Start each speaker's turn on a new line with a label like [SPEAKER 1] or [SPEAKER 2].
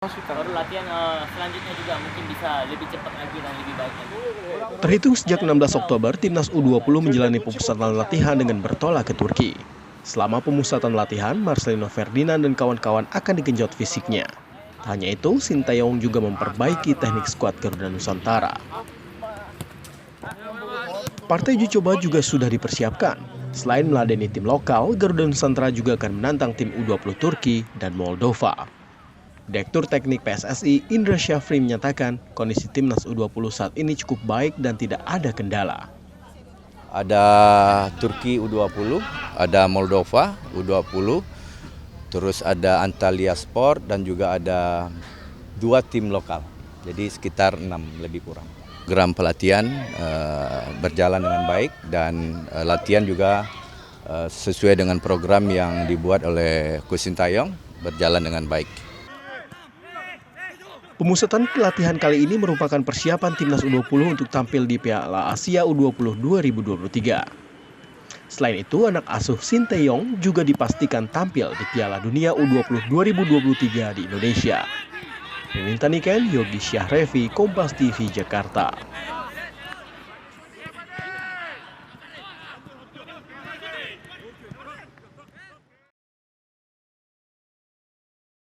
[SPEAKER 1] Baru latihan selanjutnya juga mungkin bisa lebih cepat lagi dan lebih baik lagi.
[SPEAKER 2] Terhitung sejak 16 Oktober, Timnas U20 menjalani pemusatan latihan dengan bertolak ke Turki. Selama pemusatan latihan, Marcelino Ferdinand dan kawan-kawan akan digenjot fisiknya. Tak hanya itu, Sintayong juga memperbaiki teknik skuad Garuda Nusantara. Partai uji coba juga sudah dipersiapkan. Selain meladeni tim lokal, Garuda Nusantara juga akan menantang tim U20 Turki dan Moldova. Direktur Teknik PSSI Indra Syafri menyatakan kondisi Timnas U20 saat ini cukup baik dan tidak ada kendala.
[SPEAKER 3] Ada Turki U20, ada Moldova U20, terus ada Antalya Sport dan juga ada 2 tim lokal. Jadi sekitar 6 lebih kurang. Program pelatihan berjalan dengan baik dan latihan juga sesuai dengan program yang dibuat oleh Coach Sintayong berjalan dengan baik.
[SPEAKER 2] Pemusatan pelatihan kali ini merupakan persiapan Timnas U20 untuk tampil di Piala Asia U20 2023. Selain itu, anak asuh Sintayong juga dipastikan tampil di Piala Dunia U20 2023 di Indonesia. Rinintaniken, Yogi Syahrevi, Kompas TV, Jakarta.